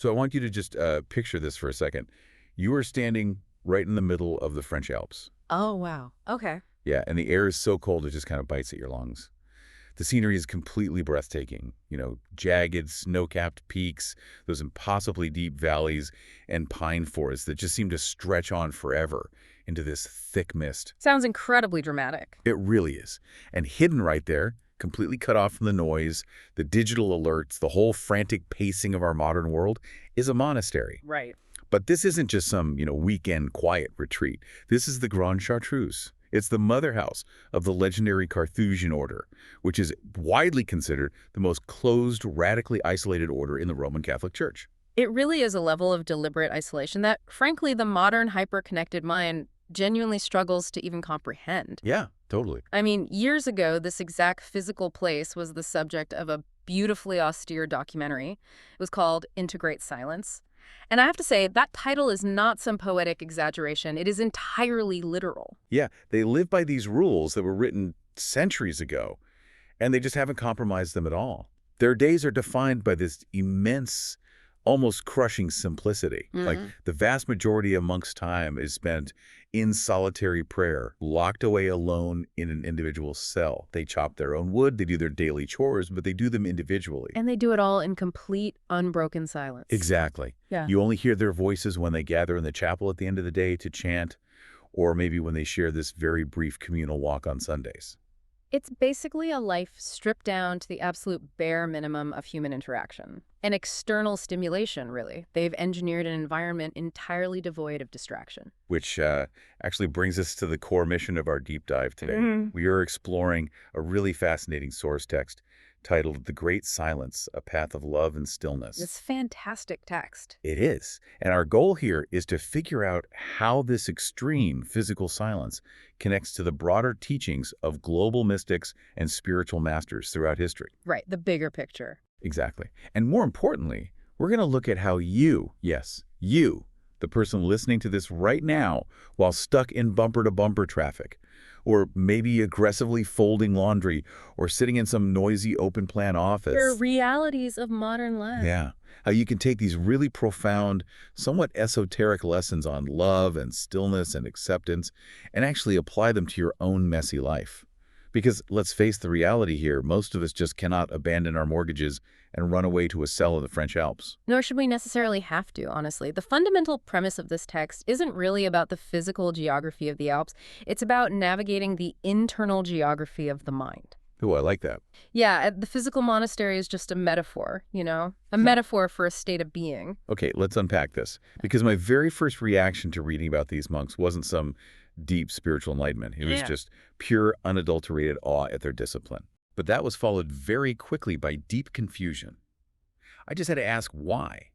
So I want you to just picture this for a second. You are standing right in the middle of the French Alps. Oh, wow. Okay. Yeah, and the air is so cold it just kind of bites at your lungs. The scenery is completely breathtaking. Jagged, snow-capped peaks, those impossibly deep valleys, and pine forests that just seem to stretch on forever into this thick mist. Sounds incredibly dramatic. It really is. And hidden right there, completely cut off from the noise, the digital alerts, the whole frantic pacing of our modern world, is a monastery. Right. But this isn't just some, weekend quiet retreat. This is the Grande Chartreuse. It's the mother house of the legendary Carthusian order, which is widely considered the most closed, radically isolated order in the Roman Catholic Church. It really is a level of deliberate isolation that, frankly, the modern hyper-connected mind genuinely struggles to even comprehend. Yeah, totally. I mean, years ago, this exact physical place was the subject of a beautifully austere documentary. It was called Integrate Silence. And I have to say, that title is not some poetic exaggeration. It is entirely literal. Yeah, they live by these rules that were written centuries ago, and they just haven't compromised them at all. Their days are defined by this immense, almost crushing simplicity. Like the vast majority of monks' time is spent in solitary prayer, locked away alone in an individual cell. They chop their own wood, they do their daily chores, but they do them individually. And they do it all in complete, unbroken silence. Exactly. Yeah. You only hear their voices when they gather in the chapel at the end of the day to chant, or maybe when they share this very brief communal walk on Sundays. It's basically a life stripped down to the absolute bare minimum of human interaction. An external stimulation, really. They've engineered an environment entirely devoid of distraction. Which actually brings us to the core mission of our deep dive today. We are exploring a really fascinating source text titled The Great Silence, A Path of Love and Stillness. This fantastic text. It is. And our goal here is to figure out how this extreme physical silence connects to the broader teachings of global mystics and spiritual masters throughout history. Right, the bigger picture. Exactly. And more importantly, we're going to look at how you, yes, you, the person listening to this right now while stuck in bumper-to-bumper traffic, or maybe aggressively folding laundry, or sitting in some noisy open-plan office. They're realities of modern life. Yeah. How you can take these really profound, somewhat esoteric lessons on love and stillness and acceptance and actually apply them to your own messy life. Because let's face the reality here, most of us just cannot abandon our mortgages and run away to a cell in the French Alps. Nor should we necessarily have to, honestly. The fundamental premise of this text isn't really about the physical geography of the Alps. It's about navigating the internal geography of the mind. Oh, I like that. Yeah, the physical monastery is just a metaphor, a metaphor for a state of being. Okay, let's unpack this. Because my very first reaction to reading about these monks wasn't some deep spiritual enlightenment. It was just pure, unadulterated awe at their discipline. But that was followed very quickly by deep confusion. I just had to ask why.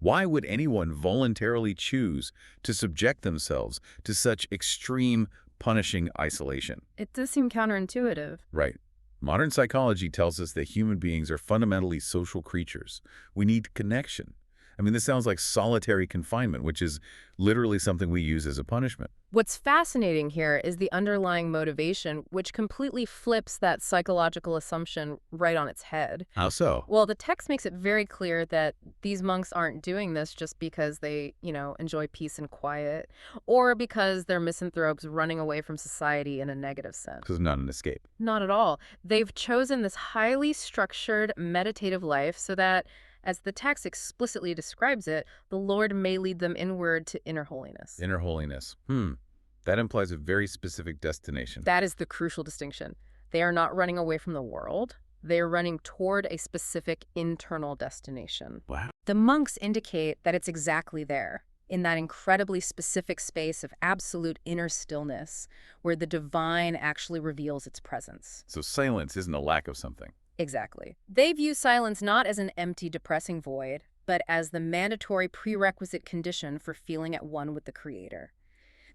Why would anyone voluntarily choose to subject themselves to such extreme, punishing isolation? It does seem counterintuitive. Right. Modern psychology tells us that human beings are fundamentally social creatures. We need connection. I mean, this sounds like solitary confinement, which is literally something we use as a punishment. What's fascinating here is the underlying motivation, which completely flips that psychological assumption right on its head. How so? Well, the text makes it very clear that these monks aren't doing this just because they, enjoy peace and quiet, or because they're misanthropes running away from society in a negative sense. Because not an escape. Not at all. They've chosen this highly structured, meditative life so that, as the text explicitly describes it, the Lord may lead them inward to inner holiness. Inner holiness. That implies a very specific destination. That is the crucial distinction. They are not running away from the world. They are running toward a specific internal destination. Wow. The monks indicate that it's exactly there, in that incredibly specific space of absolute inner stillness, where the divine actually reveals its presence. So silence isn't a lack of something. Exactly. They view silence not as an empty, depressing void, but as the mandatory prerequisite condition for feeling at one with the Creator.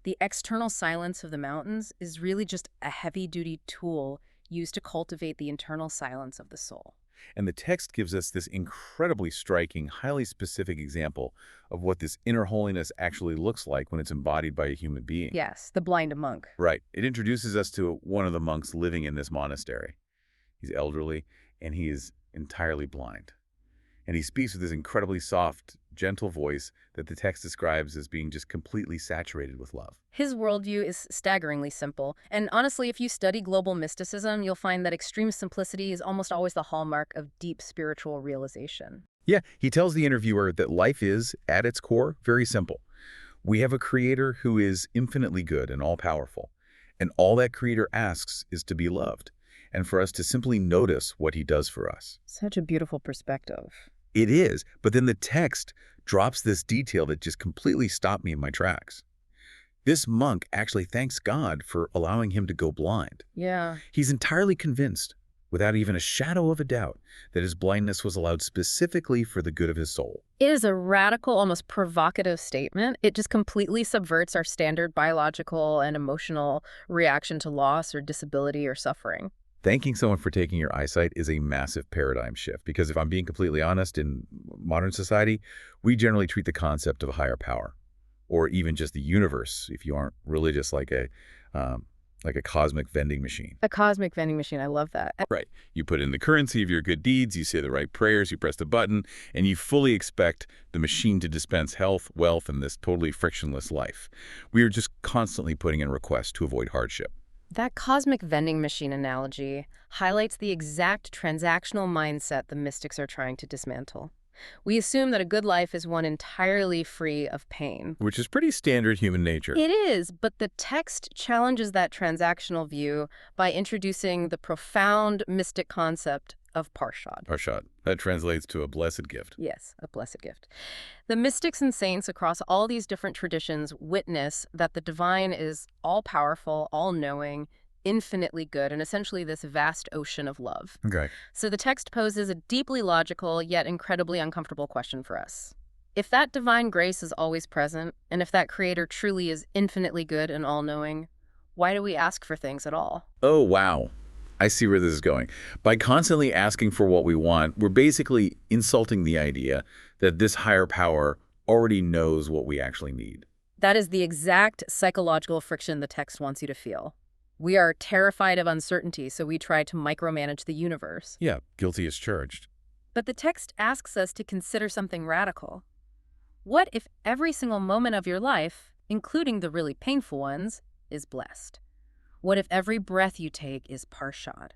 The external silence of the mountains is really just a heavy-duty tool used to cultivate the internal silence of the soul. And the text gives us this incredibly striking, highly specific example of what this inner holiness actually looks like when it's embodied by a human being. Yes, the blind monk. Right. It introduces us to one of the monks living in this monastery. He's elderly, and he is entirely blind. And he speaks with this incredibly soft, gentle voice that the text describes as being just completely saturated with love. His worldview is staggeringly simple. And honestly, if you study global mysticism, you'll find that extreme simplicity is almost always the hallmark of deep spiritual realization. Yeah, he tells the interviewer that life is, at its core, very simple. We have a creator who is infinitely good and all-powerful, and all that creator asks is to be loved, and for us to simply notice what he does for us. Such a beautiful perspective. It is, but then the text drops this detail that just completely stopped me in my tracks. This monk actually thanks God for allowing him to go blind. Yeah. He's entirely convinced, without even a shadow of a doubt, that his blindness was allowed specifically for the good of his soul. It is a radical, almost provocative statement. It just completely subverts our standard biological and emotional reaction to loss or disability or suffering. Thanking someone for taking your eyesight is a massive paradigm shift because if I'm being completely honest, in modern society, we generally treat the concept of a higher power or even just the universe, if you aren't religious, like a cosmic vending machine. A cosmic vending machine. I love that. Right. You put in the currency of your good deeds, you say the right prayers, you press the button, and you fully expect the machine to dispense health, wealth, and this totally frictionless life. We are just constantly putting in requests to avoid hardship. That cosmic vending machine analogy highlights the exact transactional mindset the mystics are trying to dismantle. We assume that a good life is one entirely free of pain. Which is pretty standard human nature. It is, but the text challenges that transactional view by introducing the profound mystic concept of parshad. Parshad. That translates to a blessed gift. Yes, a blessed gift. The mystics and saints across all these different traditions witness that the divine is all-powerful, all-knowing, infinitely good, and essentially this vast ocean of love. Okay. So the text poses a deeply logical yet incredibly uncomfortable question for us. If that divine grace is always present, and if that creator truly is infinitely good and all-knowing, why do we ask for things at all? Oh, wow. I see where this is going. By constantly asking for what we want, we're basically insulting the idea that this higher power already knows what we actually need. That is the exact psychological friction the text wants you to feel. We are terrified of uncertainty, so we try to micromanage the universe. Yeah, guilty as charged. But the text asks us to consider something radical. What if every single moment of your life, including the really painful ones, is blessed? What if every breath you take is parshad?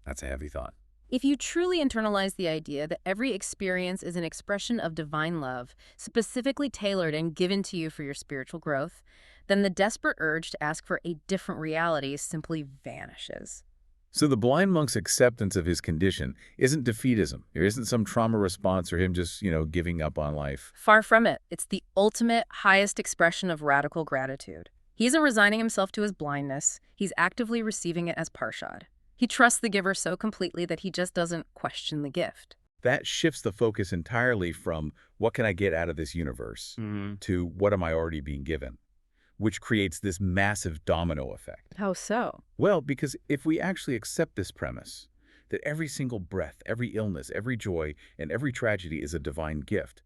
That's a heavy thought. If you truly internalize the idea that every experience is an expression of divine love, specifically tailored and given to you for your spiritual growth, then the desperate urge to ask for a different reality simply vanishes. So the blind monk's acceptance of his condition isn't defeatism. There isn't some trauma response or him just, giving up on life. Far from it. It's the ultimate, highest expression of radical gratitude. He isn't resigning himself to his blindness. He's actively receiving it as parshad. He trusts the giver so completely that he just doesn't question the gift. That shifts the focus entirely from what can I get out of this universe to what am I already being given, which creates this massive domino effect. How so? Well, because if we actually accept this premise, that every single breath, every illness, every joy, and every tragedy is a divine gift,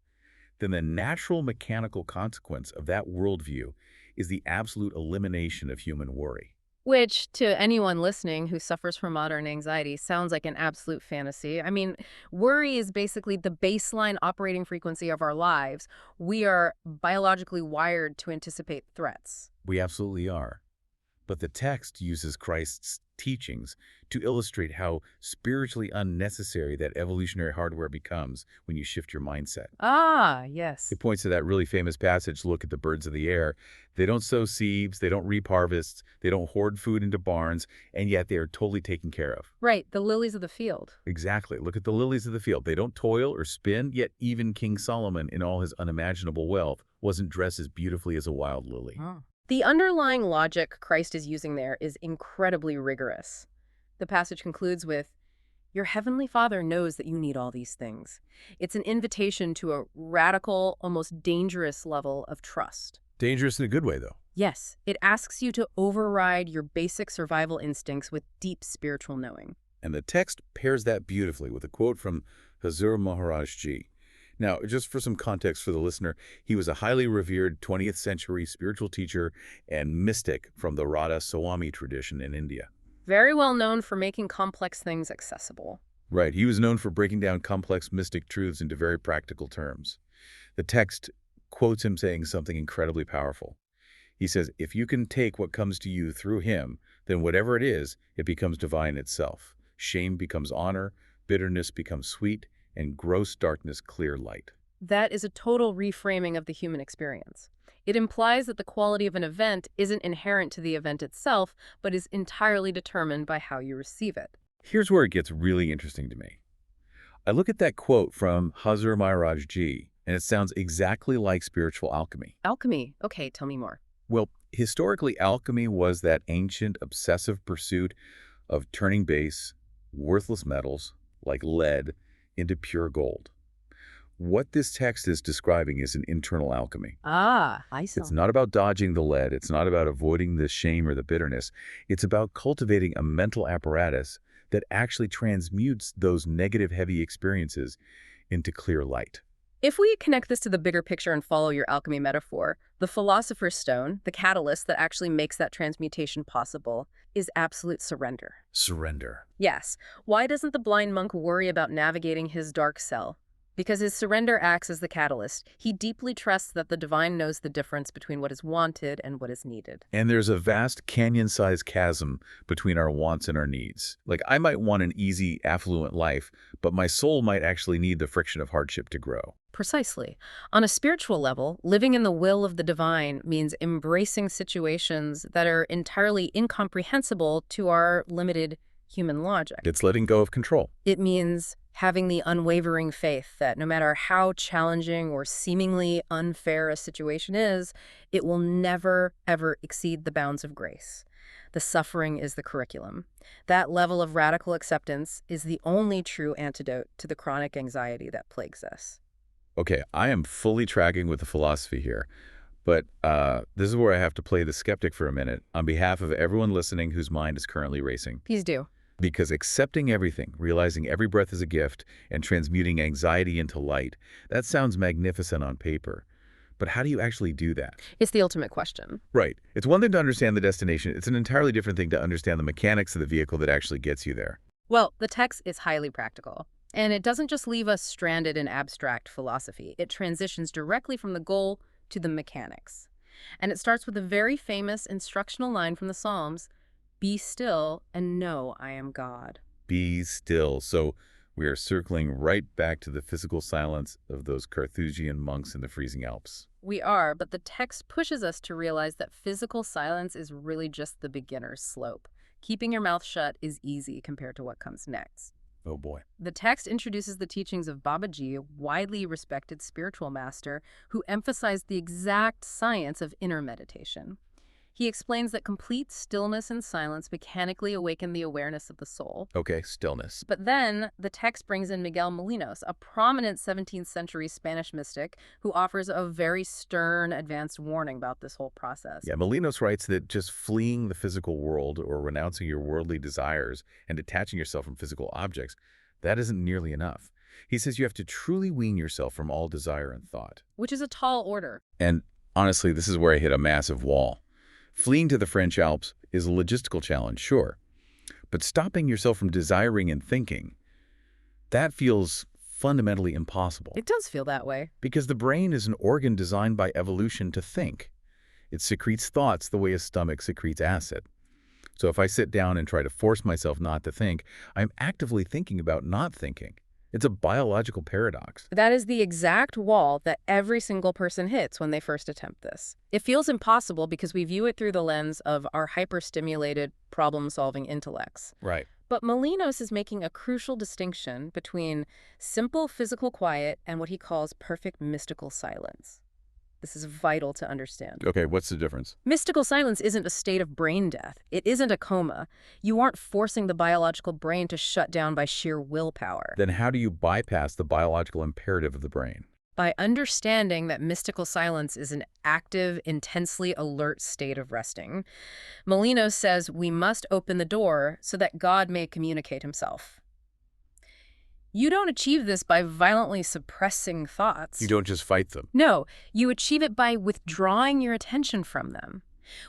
then the natural mechanical consequence of that worldview is the absolute elimination of human worry. Which, to anyone listening who suffers from modern anxiety, sounds like an absolute fantasy. I mean, worry is basically the baseline operating frequency of our lives. We are biologically wired to anticipate threats. We absolutely are. But the text uses Christ's teachings to illustrate how spiritually unnecessary that evolutionary hardware becomes when you shift your mindset. Ah, yes. It points to that really famous passage, look at the birds of the air. They don't sow seeds, they don't reap harvests, they don't hoard food into barns, and yet they are totally taken care of. Right, the lilies of the field. Exactly. Look at the lilies of the field. They don't toil or spin, yet even King Solomon, in all his unimaginable wealth, wasn't dressed as beautifully as a wild lily. Oh. The underlying logic Christ is using there is incredibly rigorous. The passage concludes with, "Your heavenly Father knows that you need all these things." It's an invitation to a radical, almost dangerous level of trust. Dangerous in a good way, though. Yes, it asks you to override your basic survival instincts with deep spiritual knowing. And the text pairs that beautifully with a quote from Hazur Maharaj Ji. Now, just for some context for the listener, he was a highly revered 20th century spiritual teacher and mystic from the Radha Swami tradition in India. Very well known for making complex things accessible. Right. He was known for breaking down complex mystic truths into very practical terms. The text quotes him saying something incredibly powerful. He says, if you can take what comes to you through him, then whatever it is, it becomes divine itself. Shame becomes honor, bitterness becomes sweet, and gross darkness clear light. That is a total reframing of the human experience. It implies that the quality of an event isn't inherent to the event itself, but is entirely determined by how you receive it. Here's where it gets really interesting to me. I look at that quote from Hazur Maharaj Ji, and it sounds exactly like spiritual alchemy. Alchemy. Okay, tell me more. Well, historically, alchemy was that ancient, obsessive pursuit of turning base, worthless metals, like lead, into pure gold. What this text is describing is an internal alchemy. Ah, I see. It's not about dodging the lead. It's not about avoiding the shame or the bitterness. It's about cultivating a mental apparatus that actually transmutes those negative, heavy experiences into clear light. If we connect this to the bigger picture and follow your alchemy metaphor, the philosopher's stone, the catalyst that actually makes that transmutation possible, is absolute surrender. Surrender. Yes. Why doesn't the blind monk worry about navigating his dark cell? Because his surrender acts as the catalyst. He deeply trusts that the divine knows the difference between what is wanted and what is needed. And there's a vast canyon-sized chasm between our wants and our needs. Like, I might want an easy, affluent life, but my soul might actually need the friction of hardship to grow. Precisely. On a spiritual level, living in the will of the divine means embracing situations that are entirely incomprehensible to our limited human logic. It's letting go of control. It means having the unwavering faith that no matter how challenging or seemingly unfair a situation is, it will never, ever exceed the bounds of grace. The suffering is the curriculum. That level of radical acceptance is the only true antidote to the chronic anxiety that plagues us. Okay, I am fully tracking with the philosophy here, but this is where I have to play the skeptic for a minute on behalf of everyone listening whose mind is currently racing. Please do. Because accepting everything, realizing every breath is a gift, and transmuting anxiety into light, that sounds magnificent on paper. But how do you actually do that? It's the ultimate question. Right. It's one thing to understand the destination. It's an entirely different thing to understand the mechanics of the vehicle that actually gets you there. Well, the text is highly practical. And it doesn't just leave us stranded in abstract philosophy. It transitions directly from the goal to the mechanics. And it starts with a very famous instructional line from the Psalms, "Be still and know I am God." Be still. So we are circling right back to the physical silence of those Carthusian monks in the freezing Alps. We are, but the text pushes us to realize that physical silence is really just the beginner's slope. Keeping your mouth shut is easy compared to what comes next. Oh boy. The text introduces the teachings of Babaji, a widely respected spiritual master who emphasized the exact science of inner meditation. He explains that complete stillness and silence mechanically awaken the awareness of the soul. Okay, stillness. But then the text brings in Miguel Molinos, a prominent 17th century Spanish mystic who offers a very stern, advanced warning about this whole process. Yeah, Molinos writes that just fleeing the physical world or renouncing your worldly desires and detaching yourself from physical objects, that isn't nearly enough. He says you have to truly wean yourself from all desire and thought. Which is a tall order. And honestly, this is where I hit a massive wall. Fleeing to the French Alps is a logistical challenge, sure. But stopping yourself from desiring and thinking, that feels fundamentally impossible. It does feel that way. Because the brain is an organ designed by evolution to think. It secretes thoughts the way a stomach secretes acid. So if I sit down and try to force myself not to think, I'm actively thinking about not thinking. It's a biological paradox. That is the exact wall that every single person hits when they first attempt this. It feels impossible because we view it through the lens of our hyperstimulated, problem-solving intellects. Right. But Molinos is making a crucial distinction between simple physical quiet and what he calls perfect mystical silence. This is vital to understand. Okay, what's the difference? Mystical silence isn't a state of brain death. It isn't a coma. You aren't forcing the biological brain to shut down by sheer willpower. Then how do you bypass the biological imperative of the brain? By understanding that mystical silence is an active, intensely alert state of resting. Molinos says we must open the door so that God may communicate himself. You don't achieve this by violently suppressing thoughts. You don't just fight them. No, you achieve it by withdrawing your attention from them.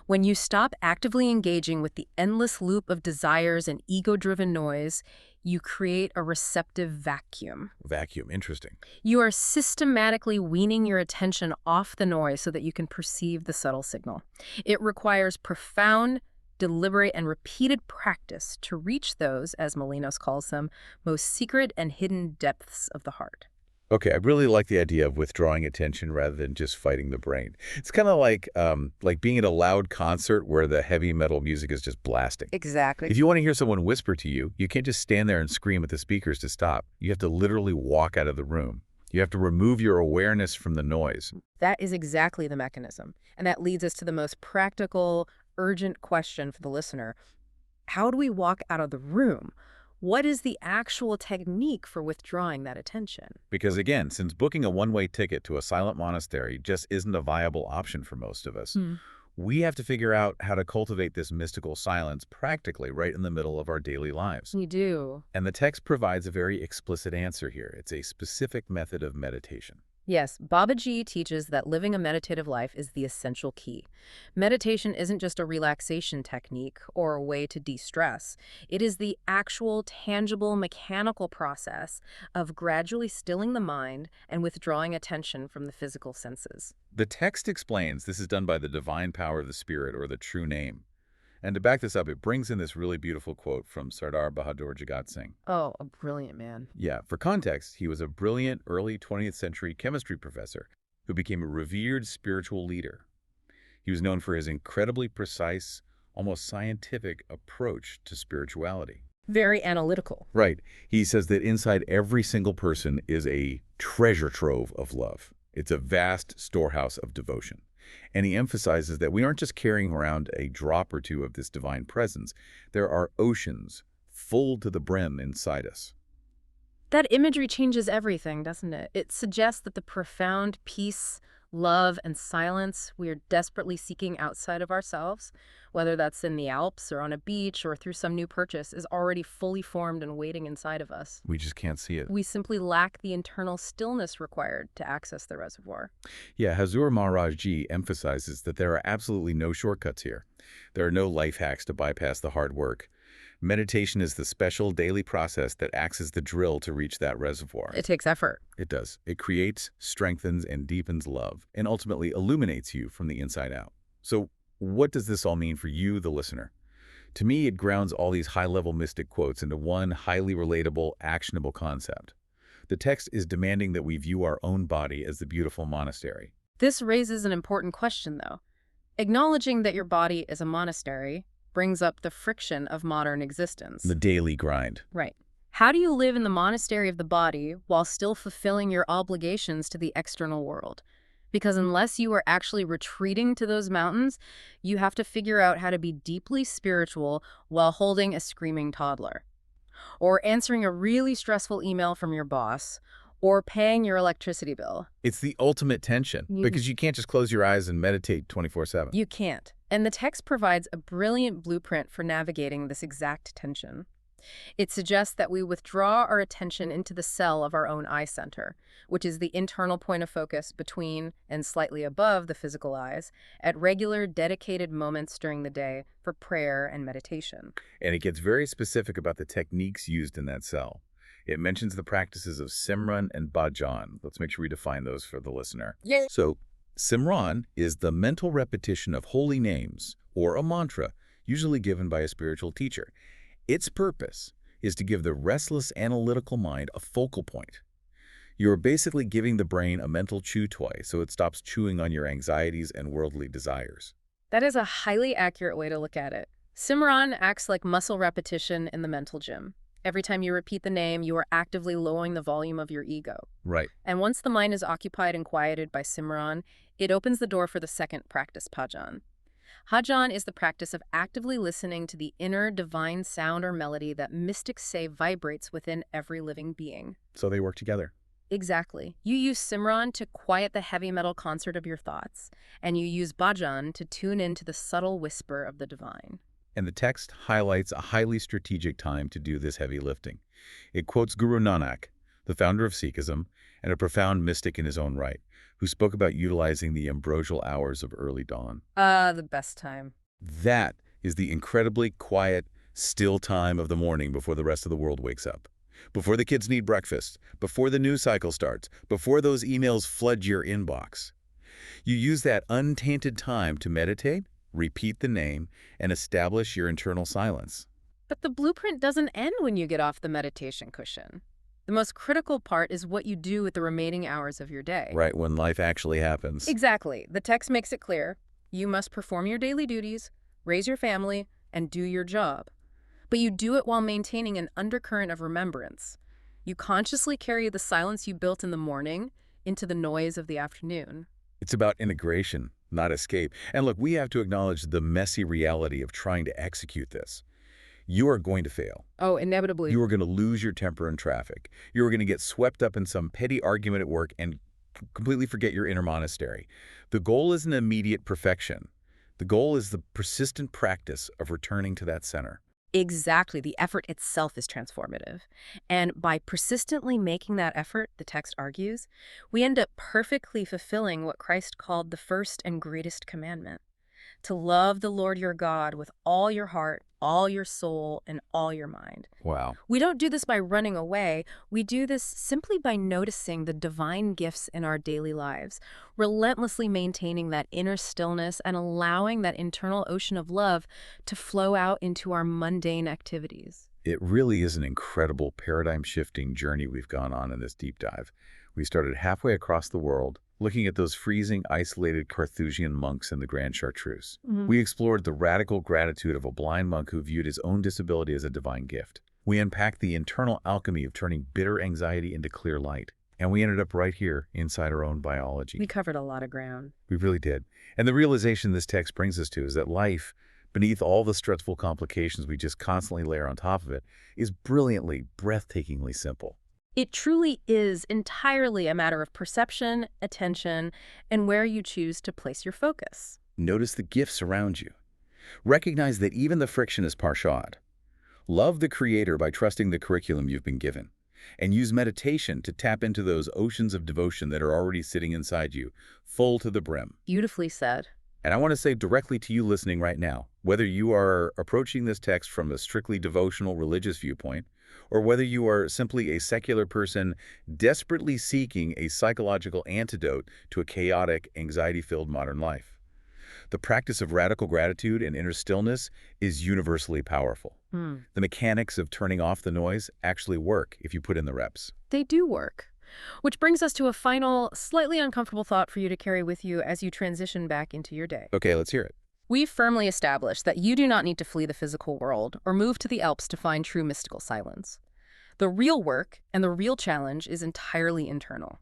When you stop actively engaging with the endless loop of desires and ego-driven noise, You create a receptive vacuum. Vacuum, interesting. You are systematically weaning your attention off the noise so that you can perceive the subtle signal. It requires profound, deliberate, and repeated practice to reach those, as Molinos calls them, most secret and hidden depths of the heart. Okay, I really like the idea of withdrawing attention rather than just fighting the brain. It's kind of like being at a loud concert where the heavy metal music is just blasting. Exactly. If you want to hear someone whisper to you, you can't just stand there and scream at the speakers to stop. You have to literally walk out of the room. You have to remove your awareness from the noise. That is exactly the mechanism. And that leads us to the most practical, urgent question for the listener. How do we walk out of the room? What is the actual technique for withdrawing that attention? Because again, since booking a one-way ticket to a silent monastery just isn't a viable option for most of us, we have to figure out how to cultivate this mystical silence practically right in the middle of our daily lives. You do. And the text provides a very explicit answer here. It's a specific method of meditation. Yes, Babaji teaches that living a meditative life is the essential key. Meditation isn't just a relaxation technique or a way to de-stress. It is the actual, tangible, mechanical process of gradually stilling the mind and withdrawing attention from the physical senses. The text explains this is done by the divine power of the spirit or the true name. And to back this up, it brings in this really beautiful quote from Sardar Bahadur Jagat Singh. Oh, a brilliant man. Yeah, for context, he was a brilliant early 20th century chemistry professor who became a revered spiritual leader. He was known for his incredibly precise, almost scientific approach to spirituality. Very analytical. Right. He says that inside every single person is a treasure trove of love. It's a vast storehouse of devotion. And he emphasizes that we aren't just carrying around a drop or two of this divine presence. There are oceans full to the brim inside us. That imagery changes everything, doesn't it? It suggests that the profound peace, love, and silence we are desperately seeking outside of ourselves, whether that's in the Alps or on a beach or through some new purchase, is already fully formed and waiting inside of us. We just can't see it. We simply lack the internal stillness required to access the reservoir. Yeah, Hazur Maharaj Ji emphasizes that there are absolutely no shortcuts here. There are no life hacks to bypass the hard work. Meditation is the special daily process that acts as the drill to reach that reservoir. It takes effort. It does. It creates, strengthens, and deepens love, and ultimately illuminates you from the inside out. So what does this all mean for you, the listener? To me, it grounds all these high-level mystic quotes into one highly relatable, actionable concept. The text is demanding that we view our own body as the beautiful monastery. This raises an important question, though. Acknowledging that your body is a monastery brings up the friction of modern existence. The daily grind. Right. How do you live in the monastery of the body while still fulfilling your obligations to the external world? Because unless you are actually retreating to those mountains, you have to figure out how to be deeply spiritual while holding a screaming toddler, or answering a really stressful email from your boss, or paying your electricity bill. It's the ultimate tension, because you can't just close your eyes and meditate 24/7. You can't. And the text provides a brilliant blueprint for navigating this exact tension. It suggests that we withdraw our attention into the cell of our own eye center, which is the internal point of focus between and slightly above the physical eyes, at regular, dedicated moments during the day for prayer and meditation. And it gets very specific about the techniques used in that cell. It mentions the practices of Simran and Bhajan. Let's make sure we define those for the listener. Yeah. So, Simran is the mental repetition of holy names, or a mantra, usually given by a spiritual teacher. Its purpose is to give the restless analytical mind a focal point. You're basically giving the brain a mental chew toy so it stops chewing on your anxieties and worldly desires. That is a highly accurate way to look at it. Simran acts like muscle repetition in the mental gym. Every time you repeat the name, you are actively lowering the volume of your ego. Right. And once the mind is occupied and quieted by Simran, it opens the door for the second practice, Bhajan. Bhajan is the practice of actively listening to the inner divine sound or melody that mystics say vibrates within every living being. So they work together. Exactly. You use Simran to quiet the heavy metal concert of your thoughts, and you use Bhajan to tune into the subtle whisper of the divine. And the text highlights a highly strategic time to do this heavy lifting. It quotes Guru Nanak, the founder of Sikhism, and a profound mystic in his own right, who spoke about utilizing the ambrosial hours of early dawn. The best time. That is the incredibly quiet, still time of the morning before the rest of the world wakes up, before the kids need breakfast, before the news cycle starts, before those emails flood your inbox. You use that untainted time to meditate, repeat the name, and establish your internal silence. But the blueprint doesn't end when you get off the meditation cushion. The most critical part is what you do with the remaining hours of your day. Right, when life actually happens. Exactly. The text makes it clear. You must perform your daily duties, raise your family, and do your job. But you do it while maintaining an undercurrent of remembrance. You consciously carry the silence you built in the morning into the noise of the afternoon. It's about integration, not escape. And look, we have to acknowledge the messy reality of trying to execute this. You are going to fail. Oh, inevitably. You are going to lose your temper in traffic. You are going to get swept up in some petty argument at work and completely forget your inner monastery. The goal isn't immediate perfection. The goal is the persistent practice of returning to that center. Exactly. The effort itself is transformative. And by persistently making that effort, the text argues, we end up perfectly fulfilling what Christ called the first and greatest commandment: to love the Lord your God with all your heart, all your soul, and all your mind. Wow. We don't do this by running away. We do this simply by noticing the divine gifts in our daily lives, relentlessly maintaining that inner stillness and allowing that internal ocean of love to flow out into our mundane activities. It really is an incredible paradigm-shifting journey we've gone on in this deep dive. We started halfway across the world, looking at those freezing, isolated Carthusian monks in the Grand Chartreuse. We explored the radical gratitude of a blind monk who viewed his own disability as a divine gift. We unpacked the internal alchemy of turning bitter anxiety into clear light. And we ended up right here, inside our own biology. We covered a lot of ground. We really did. And the realization this text brings us to is that life, beneath all the stressful complications we just constantly layer on top of it, is brilliantly, breathtakingly simple. It truly is entirely a matter of perception, attention, and where you choose to place your focus. Notice the gifts around you. Recognize that even the friction is parshad. Love the Creator by trusting the curriculum you've been given. And use meditation to tap into those oceans of devotion that are already sitting inside you, full to the brim. Beautifully said. And I want to say directly to you listening right now, whether you are approaching this text from a strictly devotional religious viewpoint, or whether you are simply a secular person desperately seeking a psychological antidote to a chaotic, anxiety-filled modern life, the practice of radical gratitude and inner stillness is universally powerful. The mechanics of turning off the noise actually work if you put in the reps. They do work. Which brings us to a final, slightly uncomfortable thought for you to carry with you as you transition back into your day. Okay, let's hear it. We've firmly established that you do not need to flee the physical world or move to the Alps to find true mystical silence. The real work and the real challenge is entirely internal.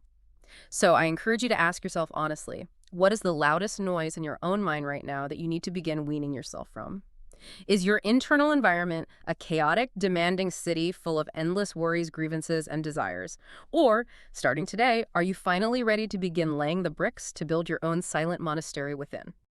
So I encourage you to ask yourself honestly, what is the loudest noise in your own mind right now that you need to begin weaning yourself from? Is your internal environment a chaotic, demanding city full of endless worries, grievances, and desires? Or, starting today, are you finally ready to begin laying the bricks to build your own silent monastery within?